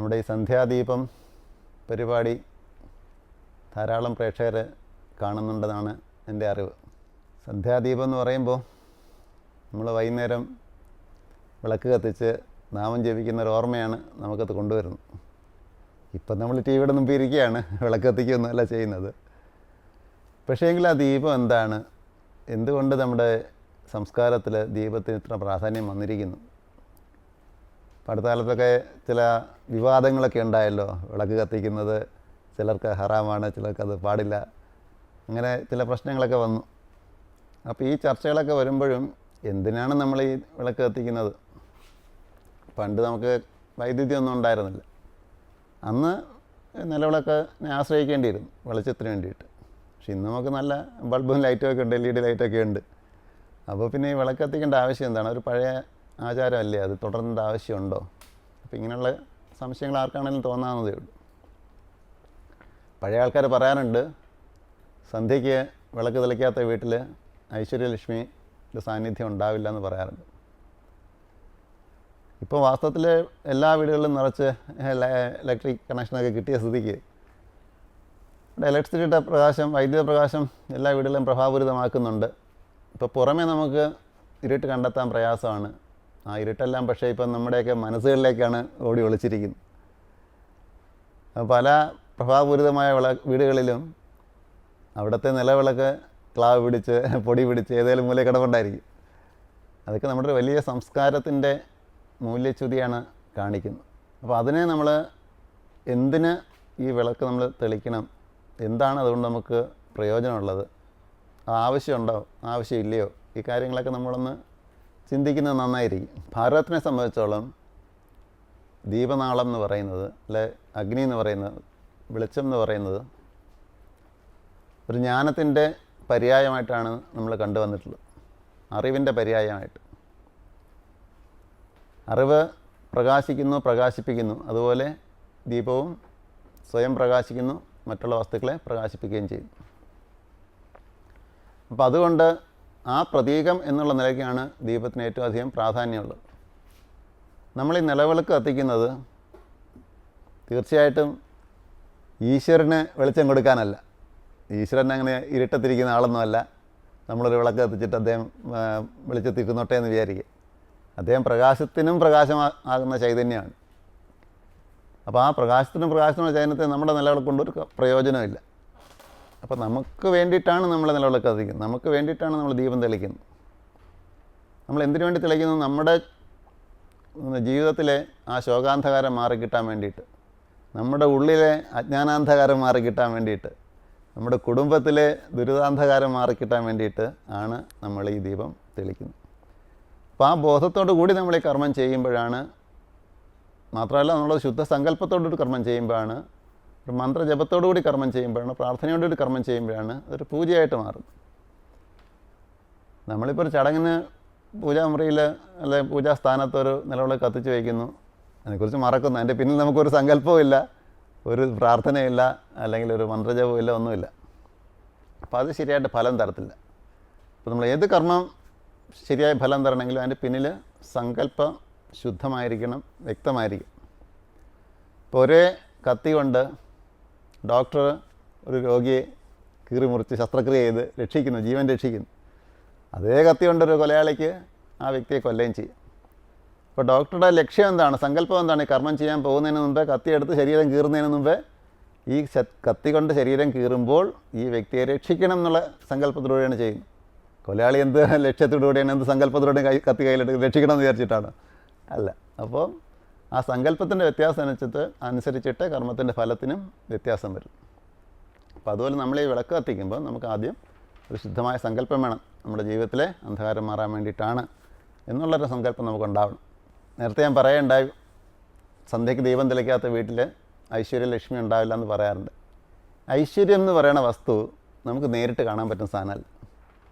നമ്മുടെ ഈ സന്ധ്യാദീപം പരിപാടി ധാരാളം പ്രേക്ഷകർ കാണുന്നുണ്ടെന്നാണ് എൻ്റെ അറിവ്. സന്ധ്യാദീപം എന്ന് പറയുമ്പോൾ നമ്മൾ വൈകുന്നേരം വിളക്ക് കത്തിച്ച് നാമം ജപിക്കുന്ന ഒരു ഓർമ്മയാണ് നമുക്കത് കൊണ്ടുവരുന്നത്. ഇപ്പം നമ്മൾ ടി വിയുടെ മുമ്പിൽ ഇരിക്കുകയാണ്, വിളക്ക് കത്തിക്കുകയൊന്നുമല്ല ചെയ്യുന്നത്. പക്ഷേ എങ്കിൽ ആ ദീപം എന്താണ്, എന്തുകൊണ്ട് നമ്മുടെ സംസ്കാരത്തിൽ ദീപത്തിന് ഇത്ര പ്രാധാന്യം വന്നിരിക്കുന്നു? അടുത്ത കാലത്തൊക്കെ ചില വിവാദങ്ങളൊക്കെ ഉണ്ടായല്ലോ, വിളക്ക് കത്തിക്കുന്നത് ചിലർക്ക് ഹറാമാണ്, ചിലർക്കത് പാടില്ല, അങ്ങനെ ചില പ്രശ്നങ്ങളൊക്കെ വന്നു. അപ്പോൾ ഈ ചർച്ചകളൊക്കെ വരുമ്പോഴും എന്തിനാണ് നമ്മൾ ഈ വിളക്ക് കത്തിക്കുന്നത്? പണ്ട് നമുക്ക് വൈദ്യുതി ഒന്നും ഉണ്ടായിരുന്നില്ല, അന്ന് നിലവിളക്കിനെ ആശ്രയിക്കേണ്ടിയിരുന്നു വെളിച്ചത്തിന് വേണ്ടിയിട്ട്. പക്ഷെ ഇന്ന് നമുക്ക് നല്ല ബൾബും ലൈറ്റൊക്കെ ഉണ്ട്, LED ലൈറ്റൊക്കെ ഉണ്ട്. അപ്പോൾ പിന്നെ ഈ വിളക്ക് കത്തിക്കേണ്ട ആവശ്യം എന്താണ്? ഒരു പഴയ ആചാരമല്ലേ, അത് തുടരേണ്ട ആവശ്യമുണ്ടോ? അപ്പോൾ ഇങ്ങനെയുള്ള സംശയങ്ങൾ ആർക്കാണെങ്കിലും തോന്നാവുന്നതേ ഉള്ളൂ. പഴയ ആൾക്കാർ പറയാറുണ്ട്, സന്ധ്യയ്ക്ക് വിളക്ക് തെളിക്കാത്ത വീട്ടിൽ ഐശ്വര്യലക്ഷ്മിയുടെ സാന്നിധ്യം ഉണ്ടാവില്ല എന്ന് പറയാറുണ്ട്. ഇപ്പോൾ വാസ്തവത്തിൽ എല്ലാ വീടുകളിലും നിറച്ച് ഇലക്ട്രിക് കണക്ഷനൊക്കെ കിട്ടിയ സ്ഥിതിക്ക് ഇവിടെ ഇലക്ട്രിസിറ്റിയുടെ പ്രകാശം, വൈദ്യുത പ്രകാശം എല്ലാ വീടുകളിലും പ്രഭാപൂരിതമാക്കുന്നുണ്ട്. ഇപ്പോൾ പുറമേ നമുക്ക് ഇരുട്ട് കണ്ടെത്താൻ പ്രയാസമാണ്. ആ ഇരുട്ടെല്ലാം പക്ഷേ ഇപ്പം നമ്മുടെയൊക്കെ മനസ്സുകളിലേക്കാണ് ഓടി ഒളിച്ചിരിക്കുന്നത്. പല പ്രഭാപൂരിതമായ വീടുകളിലും അവിടുത്തെ നിലവിളക്ക് ക്ലാവ് പിടിച്ച് പൊടി പിടിച്ച് ഏതെങ്കിലും മൂലയിൽ കിടപ്പുണ്ടായിരിക്കും. അതൊക്കെ നമ്മുടെ ഒരു വലിയ സംസ്കാരത്തിൻ്റെ മൂല്യച്യുതിയാണ് കാണിക്കുന്നത്. അപ്പോൾ അതിനെ നമ്മൾ എന്തിന് ഈ വിളക്ക് നമ്മൾ തെളിക്കണം, എന്താണ് അതുകൊണ്ട് നമുക്ക് പ്രയോജനമുള്ളത്, ആവശ്യമുണ്ടോ ആവശ്യമില്ലയോ, ഈ കാര്യങ്ങളൊക്കെ നമ്മളൊന്ന് ചിന്തിക്കുന്നത് നന്നായിരിക്കും. ഭാരതത്തിനെ സംബന്ധിച്ചോളം ദീപനാളം എന്ന് പറയുന്നത്, അല്ലെ അഗ്നി എന്ന് പറയുന്നത്, വെളിച്ചം എന്ന് പറയുന്നത് ഒരു ജ്ഞാനത്തിൻ്റെ പര്യായമായിട്ടാണ് നമ്മൾ കണ്ടുവന്നിട്ടുള്ളത്, അറിവിൻ്റെ പര്യായമായിട്ട്. അറിവ് പ്രകാശിക്കുന്നു, പ്രകാശിപ്പിക്കുന്നു. അതുപോലെ ദീപവും സ്വയം പ്രകാശിക്കുന്നു, മറ്റുള്ള വസ്തുക്കളെ പ്രകാശിപ്പിക്കുകയും ചെയ്യും. അപ്പോൾ അതുകൊണ്ട് ആ പ്രതീകം എന്നുള്ള നിലയ്ക്കാണ് ദീപത്തിന് ഏറ്റവും അധികം പ്രാധാന്യമുള്ളത്. നമ്മൾ ഈ നിലവിളക്ക് കത്തിക്കുന്നത് തീർച്ചയായിട്ടും ഈശ്വരന് വെളിച്ചം കൊടുക്കാനല്ല. ഈശ്വരൻ അങ്ങനെ ഇരുട്ടത്തിരിക്കുന്ന ആളൊന്നുമല്ല. നമ്മളൊരു വിളക്ക് കത്തിച്ചിട്ട് അദ്ദേഹം വെളിച്ചത്തിരുന്നോട്ടെ എന്ന് വിചാരിക്കുക. അദ്ദേഹം പ്രകാശത്തിനും പ്രകാശമാകുന്ന ചൈതന്യമാണ്. അപ്പോൾ ആ പ്രകാശത്തിനും പ്രകാശത്തിനുള്ള ചൈതന്യത്തെ നമ്മുടെ നിലവിളക്ക് കൊണ്ടൊരു പ്രയോജനമില്ല. അപ്പോൾ നമുക്ക് വേണ്ടിയിട്ടാണ് നമ്മൾ നിലവിളക്ക് കത്തിക്കുന്നത്, നമുക്ക് വേണ്ടിയിട്ടാണ് നമ്മൾ ദീപം തെളിക്കുന്നത്. നമ്മൾ എന്തിനു വേണ്ടി തെളിക്കുന്നു? നമ്മുടെ ജീവിതത്തിലെ ആ ശോകാന്ധകാരം മാറിക്കിട്ടാൻ വേണ്ടിയിട്ട്, നമ്മുടെ ഉള്ളിലെ അജ്ഞാനാന്ധകാരം മാറിക്കിട്ടാൻ വേണ്ടിയിട്ട്, നമ്മുടെ കുടുംബത്തിലെ ദുരിതാന്ധകാരം മാറിക്കിട്ടാൻ വേണ്ടിയിട്ട് ആണ് നമ്മൾ ഈ ദീപം തെളിക്കുന്നത്. അപ്പോൾ ആ ബോധത്തോടു കൂടി നമ്മൾ ഈ കർമ്മം ചെയ്യുമ്പോഴാണ്, മാത്രമല്ല നമ്മൾ ശുദ്ധ സങ്കല്പത്തോടൊരു കർമ്മം ചെയ്യുമ്പോഴാണ്, ഒരു മന്ത്രജപത്തോടു കൂടി കർമ്മം ചെയ്യുമ്പോഴാണ്, പ്രാർത്ഥനയോടൊരു കർമ്മം ചെയ്യുമ്പോഴാണ് അതൊരു പൂജയായിട്ട് മാറുന്നത്. നമ്മളിപ്പോൾ ഒരു ചടങ്ങിന് പൂജാമുറിയിൽ അല്ലെ പൂജാസ്ഥാനത്ത് ഒരു നിലവിളക്ക് കത്തിച്ച് വയ്ക്കുന്നു, അതിനെക്കുറിച്ച് മറക്കുന്നു. അതിൻ്റെ പിന്നിൽ നമുക്കൊരു സങ്കല്പവും ഇല്ല, ഒരു പ്രാർത്ഥനയില്ല, അല്ലെങ്കിൽ ഒരു മന്ത്രജപവും ഇല്ല, ഒന്നുമില്ല. അപ്പോൾ അത് ശരിയായിട്ട് ഫലം തരത്തില്ല. അപ്പോൾ നമ്മൾ ഏത് കർമ്മം ശരിയായ ഫലം തരണമെങ്കിലും അതിൻ്റെ പിന്നിൽ സങ്കല്പം ശുദ്ധമായിരിക്കണം, വ്യക്തമായിരിക്കും. ഇപ്പോൾ ഒരേ കത്തി കൊണ്ട് ഡോക്ടർ ഒരു രോഗിയെ കീറിമുറിച്ച് ശസ്ത്രക്രിയ ചെയ്ത് രക്ഷിക്കുന്നു, ജീവൻ രക്ഷിക്കുന്നു. അതേ കത്തി കൊണ്ടൊരു കൊലയാളിക്ക് ആ വ്യക്തിയെ കൊല്ലുകയും ചെയ്യും. അപ്പോൾ ഡോക്ടറുടെ ലക്ഷ്യം എന്താണ്, സങ്കല്പം എന്താണ്? ഈ കർമ്മം ചെയ്യാൻ പോകുന്നതിന് മുമ്പേ, കത്തിയെടുത്ത് ശരീരം കീറുന്നതിന് മുമ്പേ ഈ കത്തി കൊണ്ട് ശരീരം കീറുമ്പോൾ ഈ വ്യക്തിയെ രക്ഷിക്കണം എന്നുള്ള സങ്കല്പത്തിലൂടെയാണ് ചെയ്യുന്നത്. കൊലയാളി എന്ത് ലക്ഷ്യത്തിലൂടെയാണ്, എന്ത് സങ്കല്പത്തിലൂടെയാണ് കത്തി കയ്യിലെടുത്ത് രക്ഷിക്കണം എന്ന് വിചാരിച്ചിട്ടാണ്? അല്ല. അപ്പോൾ ആ സങ്കല്പത്തിൻ്റെ വ്യത്യാസം അനുസരിച്ചിട്ട് കർമ്മത്തിൻ്റെ ഫലത്തിനും വ്യത്യാസം വരും. അപ്പോൾ അതുപോലെ നമ്മൾ ഈ വിളക്ക് കത്തിക്കുമ്പോൾ നമുക്ക് ആദ്യം ഒരു ശുദ്ധമായ സങ്കല്പം വേണം. നമ്മുടെ ജീവിതത്തിലെ അന്ധകാരം മാറാൻ വേണ്ടിയിട്ടാണ് എന്നുള്ളൊരു സങ്കല്പം നമുക്കുണ്ടാവണം. നേരത്തെ ഞാൻ പറയുണ്ടായി, സന്ധ്യയ്ക്ക് ദീപം തെളിക്കാത്ത വീട്ടിൽ ഐശ്വര്യലക്ഷ്മി ഉണ്ടാവില്ല എന്ന് പറയാറുണ്ട്. ഐശ്വര്യം എന്ന് പറയുന്ന വസ്തു നമുക്ക് നേരിട്ട് കാണാൻ പറ്റുന്ന സാധനമല്ല.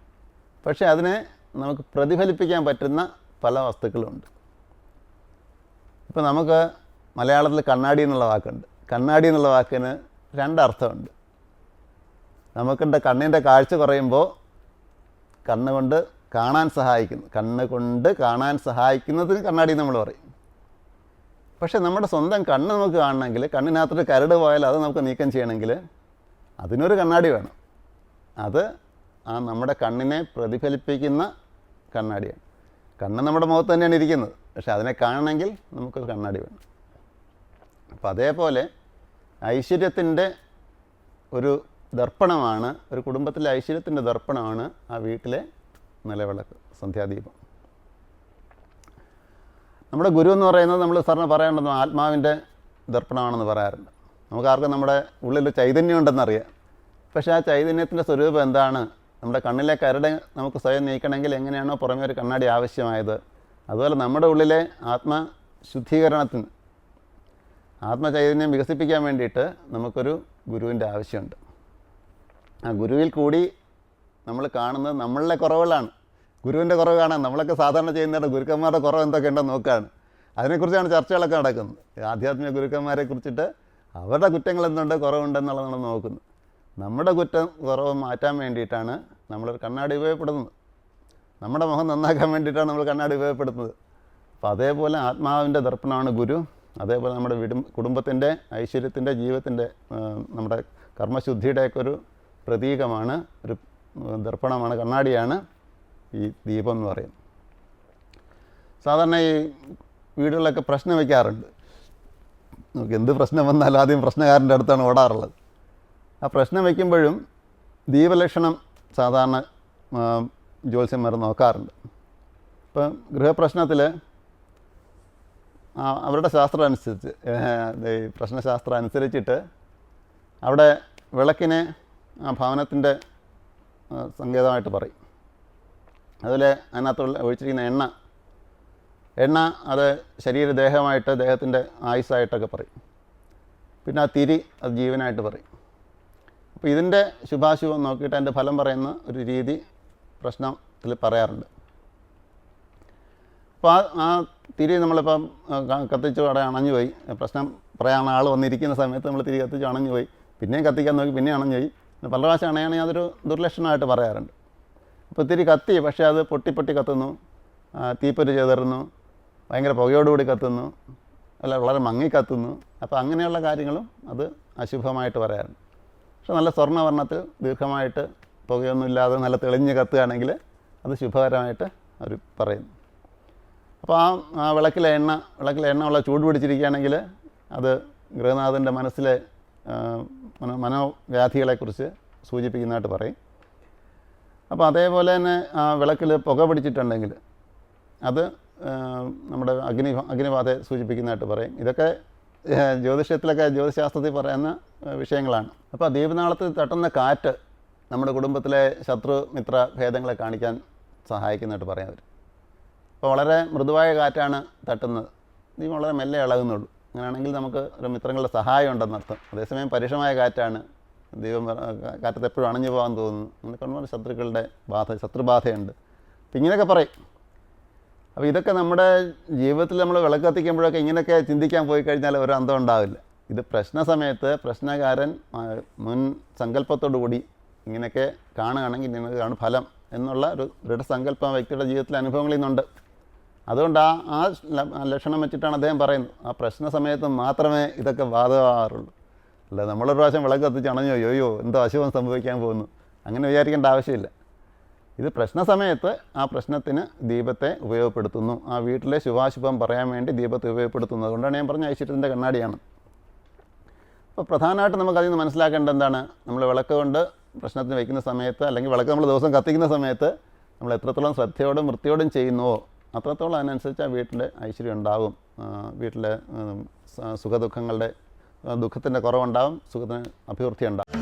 പക്ഷേ അതിനെ നമുക്ക് പ്രതിഫലിപ്പിക്കാൻ പറ്റുന്ന പല വസ്തുക്കളുമുണ്ട്. ഇപ്പോൾ നമുക്ക് മലയാളത്തിൽ കണ്ണാടി എന്നുള്ള വാക്കുണ്ട്. കണ്ണാടി എന്നുള്ള വാക്കിന് രണ്ടർത്ഥമുണ്ട്. നമുക്കുണ്ട് കണ്ണിൻ്റെ കാഴ്ച കുറയുമ്പോൾ കണ്ണുകൊണ്ട് കാണാൻ സഹായിക്കുന്നു, കണ്ണ് കൊണ്ട് കാണാൻ സഹായിക്കുന്നതിന് കണ്ണാടി നമ്മൾ പറയും. പക്ഷേ നമ്മുടെ സ്വന്തം കണ്ണ് നമുക്ക് കാണണമെങ്കിൽ, കണ്ണിനകത്തൊരു കരട് പോയാൽ അത് നമുക്ക് നീക്കം ചെയ്യണമെങ്കിൽ അതിനൊരു കണ്ണാടി വേണം. അത് നമ്മുടെ കണ്ണിനെ പ്രതിഫലിപ്പിക്കുന്ന കണ്ണാടിയാണ്. കണ്ണ് നമ്മുടെ മുഖത്ത് തന്നെയാണ് ഇരിക്കുന്നത്, പക്ഷെ അതിനെ കാണണമെങ്കിൽ നമുക്കൊരു കണ്ണാടി വേണം. അപ്പോൾ അതേപോലെ ഐശ്വര്യത്തിൻ്റെ ഒരു ദർപ്പണമാണ്, ഒരു കുടുംബത്തിലെ ഐശ്വര്യത്തിൻ്റെ ദർപ്പണമാണ് ആ വീട്ടിലെ നിലവിളക്ക്, സന്ധ്യാദീപം. നമ്മുടെ ഗുരു എന്ന് പറയുന്നത് നമ്മൾ സാറിന് പറയേണ്ടത് ആത്മാവിൻ്റെ ദർപ്പണമാണെന്ന് പറയാറുണ്ട്. നമുക്കാർക്കും നമ്മുടെ ഉള്ളിൽ ചൈതന്യം ഉണ്ടെന്നറിയാം. പക്ഷേ ആ ചൈതന്യത്തിൻ്റെ സ്വരൂപം എന്താണ്? നമ്മുടെ കണ്ണിലെ കരട് നമുക്ക് സ്വയം നീക്കണമെങ്കിൽ എങ്ങനെയാണോ പുറമേ ഒരു കണ്ണാടി ആവശ്യമായത്, അതുപോലെ നമ്മുടെ ഉള്ളിലെ ആത്മശുദ്ധീകരണത്തിന്, ആത്മചൈതന്യം വികസിപ്പിക്കാൻ വേണ്ടിയിട്ട് നമുക്കൊരു ഗുരുവിൻ്റെ ആവശ്യമുണ്ട്. ആ ഗുരുവിൽ കൂടി നമ്മൾ കാണുന്നത് നമ്മളിലെ കുറവുകളാണ്. ഗുരുവിൻ്റെ കുറവ് കാണാൻ നമ്മളൊക്കെ സാധാരണ ചെയ്യുന്നത് ഗുരുക്കന്മാരുടെ കുറവ് എന്തൊക്കെ ഉണ്ടെന്ന് നോക്കുകയാണ്. അതിനെക്കുറിച്ചാണ് ചർച്ചകളൊക്കെ നടക്കുന്നത്. ആധ്യാത്മിക ഗുരുക്കന്മാരെ കുറിച്ചിട്ട് അവരുടെ കുറ്റങ്ങൾ എന്തുണ്ട്, കുറവുണ്ടെന്നുള്ളത് നമ്മൾ നോക്കുന്നത്. നമ്മുടെ കുറ്റം കുറവ് മാറ്റാൻ വേണ്ടിയിട്ടാണ് നമ്മളൊരു കണ്ണാടി ഉപയോഗപ്പെടുത്തുന്നത്. നമ്മുടെ മുഖം നന്നാക്കാൻ വേണ്ടിയിട്ടാണ് നമ്മൾ കണ്ണാടി ഉപയോഗപ്പെടുത്തുന്നത്. അപ്പോൾ അതേപോലെ ആത്മാവിൻ്റെ ദർപ്പണമാണ് ഗുരു. അതേപോലെ നമ്മുടെ കുടുംബത്തിൻ്റെ ഐശ്വര്യത്തിൻ്റെ, ജീവിതത്തിൻ്റെ, നമ്മുടെ കർമ്മശുദ്ധിയുടെയൊക്കെ ഒരു പ്രതീകമാണ്, ഒരു ദർപ്പണമാണ്, കണ്ണാടിയാണ് ഈ ദീപം എന്ന് പറയുന്നത്. സാധാരണ ഈ വീടുകളിലൊക്കെ പ്രശ്നം വയ്ക്കാറുണ്ട്. നമുക്ക് എന്ത് പ്രശ്നം വന്നാലും ആദ്യം പ്രശ്നക്കാരൻ്റെ അടുത്താണ് ഓടാറുള്ളത്. ആ പ്രശ്നം വയ്ക്കുമ്പോഴും ദീപലക്ഷണം സാധാരണ ജ്യോത്സ്യന്മാർ നോക്കാറുണ്ട്. ഇപ്പം ഗൃഹപ്രശ്നത്തിൽ അവരുടെ ശാസ്ത്രം അനുസരിച്ച്, ഈ പ്രശ്നശാസ്ത്രം അനുസരിച്ചിട്ട് അവിടെ വിളക്കിനെ ആ ഭവനത്തിൻ്റെ സങ്കേതമായിട്ട് പറയും. അതുപോലെ അതിനകത്തുള്ള ഒഴിച്ചിരിക്കുന്ന എണ്ണ അത് ശരീരദേഹമായിട്ട്, ദേഹത്തിൻ്റെ ആയുസ്സായിട്ടൊക്കെ പറയും. പിന്നെ ആ തിരി അത് ജീവനായിട്ട് പറയും. അപ്പോൾ ഇതിൻ്റെ ശുഭാശുഭം നോക്കിയിട്ട് അതിൻ്റെ ഫലം പറയുന്ന ഒരു രീതി പ്രശ്നത്തിൽ പറയാറുണ്ട്. അപ്പോൾ ആ തിരി നമ്മളിപ്പം കത്തിച്ച് അവിടെ അണഞ്ഞു പോയി, പ്രശ്നം പറയാൻ ആൾ വന്നിരിക്കുന്ന സമയത്ത് നമ്മൾ തിരി കത്തിച്ച് അണഞ്ഞു പോയി, പിന്നെയും കത്തിക്കാൻ നോക്കി, പിന്നെയും അണഞ്ഞു പോയി, പിന്നെ പല പ്രാവശ്യം അണയാണെങ്കിൽ അതൊരു ദുർലക്ഷണമായിട്ട് പറയാറുണ്ട്. അപ്പോൾ തിരി കത്തി, പക്ഷേ അത് പൊട്ടി കത്തുന്നു, തീപ്പൊരി ചെതറുന്നു, ഭയങ്കര പുകയോടുകൂടി കത്തുന്നു, അല്ല വളരെ മങ്ങി കത്തുന്നു. അപ്പോൾ അങ്ങനെയുള്ള കാര്യങ്ങളും അത് അശുഭമായിട്ട് പറയാറുണ്ട്. പക്ഷെ നല്ല സ്വർണ്ണവർണ്ണത്തിൽ ദീർഘമായിട്ട് പുകയൊന്നുമില്ലാതെ നല്ല തെളിഞ്ഞ് കത്തുകയാണെങ്കിൽ അത് ശുഭകരമായിട്ട് അവർ പറയുന്നു. അപ്പോൾ ആ വിളക്കിലെ എണ്ണ ഉള്ള ചൂട് പിടിച്ചിരിക്കുകയാണെങ്കിൽ അത് ഗൃഹനാഥൻ്റെ മനസ്സിലെ മനോവ്യാധികളെക്കുറിച്ച് സൂചിപ്പിക്കുന്നതായിട്ട് പറയും. അപ്പോൾ അതേപോലെ തന്നെ ആ വിളക്കിൽ പുക പിടിച്ചിട്ടുണ്ടെങ്കിൽ അത് നമ്മുടെ അഗ്നിബാധയെ സൂചിപ്പിക്കുന്നതായിട്ട് പറയും. ഇതൊക്കെ ജ്യോതിഷത്തിലൊക്കെ, ജ്യോതിശാസ്ത്രത്തിൽ പറയുന്ന വിഷയങ്ങളാണ്. അപ്പോൾ ദീപനാളത്തിൽ തട്ടുന്ന കാറ്റ് നമ്മുടെ കുടുംബത്തിലെ ശത്രു മിത്ര ഭേദങ്ങളെ കാണിക്കാൻ സഹായിക്കുന്നതായിട്ട് പറയാം അവർ. അപ്പോൾ വളരെ മൃദുവായ കാറ്റാണ് തട്ടുന്നത്, ദീപം വളരെ മെല്ലെ ഇളകുന്നുള്ളൂ. അങ്ങനെയാണെങ്കിൽ നമുക്ക് ഒരു മിത്രങ്ങളുടെ സഹായം ഉണ്ടെന്നർത്ഥം. അതേസമയം പരുഷമായ കാറ്റാണ്, ദീപം കാറ്റത്ത് എപ്പോഴും അണഞ്ഞു പോകാൻ തോന്നുന്നു, അങ്ങനെ ഒരുപാട് ശത്രുക്കളുടെ ശത്രുബാധയുണ്ട്. അപ്പം ഇങ്ങനെയൊക്കെ പറയും. അപ്പോൾ ഇതൊക്കെ നമ്മുടെ ജീവിതത്തിൽ നമ്മൾ വിളക്ക് കത്തിക്കുമ്പോഴൊക്കെ ഇങ്ങനെയൊക്കെ ചിന്തിക്കാൻ പോയി കഴിഞ്ഞാൽ ഒരു അന്തം ഉണ്ടാവില്ല. ഇത് പ്രശ്ന സമയത്ത് പ്രശ്നകാരൻ മുൻ സങ്കല്പത്തോടു കൂടി ഇങ്ങനെയൊക്കെ കാണുകയാണെങ്കിൽ ഇങ്ങനെയാണ് ഫലം എന്നുള്ള ഒരു ദൃഢസങ്കല്പം വ്യക്തിയുടെ ജീവിതത്തിലെ അനുഭവങ്ങളിൽ നിന്നുണ്ട്. അതുകൊണ്ട് ആ ലക്ഷണം വെച്ചിട്ടാണ് അദ്ദേഹം പറയുന്നത്, ആ പ്രശ്ന സമയത്ത് മാത്രമേ ഇതൊക്കെ ബാധകമാകാറുള്ളൂ. അല്ല നമ്മളൊരു പ്രാവശ്യം വിളക്ക് കത്തിച്ച് അണഞ്ഞു അയ്യോ എന്തോ അശുഭം സംഭവിക്കാൻ പോകുന്നു അങ്ങനെ വിചാരിക്കേണ്ട ആവശ്യമില്ല. ഇത് പ്രശ്ന സമയത്ത് ആ പ്രശ്നത്തിന് ദീപത്തെ ഉപയോഗപ്പെടുത്തുന്നു. ആ വീട്ടിലെ ശുഭാശുഭം പറയാൻ വേണ്ടി ദീപത്തെ ഉപയോഗപ്പെടുത്തുന്നു. അതുകൊണ്ടാണ് ഞാൻ പറഞ്ഞ ഐശ്വര്യത്തിൻ്റെ കണ്ണാടിയാണ്. അപ്പോൾ പ്രധാനമായിട്ട് നമുക്കതിൽ നിന്ന് മനസ്സിലാക്കേണ്ടത് എന്താണ്? നമ്മൾ വിളക്ക് കൊണ്ട് പ്രശ്നത്തിന് വയ്ക്കുന്ന സമയത്ത്, അല്ലെങ്കിൽ വിളക്ക് നമ്മൾ ദിവസം കത്തിക്കുന്ന സമയത്ത് നമ്മൾ എത്രത്തോളം ശ്രദ്ധയോടും വൃത്തിയോടും ചെയ്യുന്നുവോ അത്രത്തോളം അതിനനുസരിച്ച് ആ വീട്ടിൽ ഐശ്വര്യം ഉണ്ടാകും. വീട്ടിലെ ദുഃഖത്തിൻ്റെ കുറവുണ്ടാകും, സുഖത്തിന് അഭിവൃദ്ധി ഉണ്ടാകും.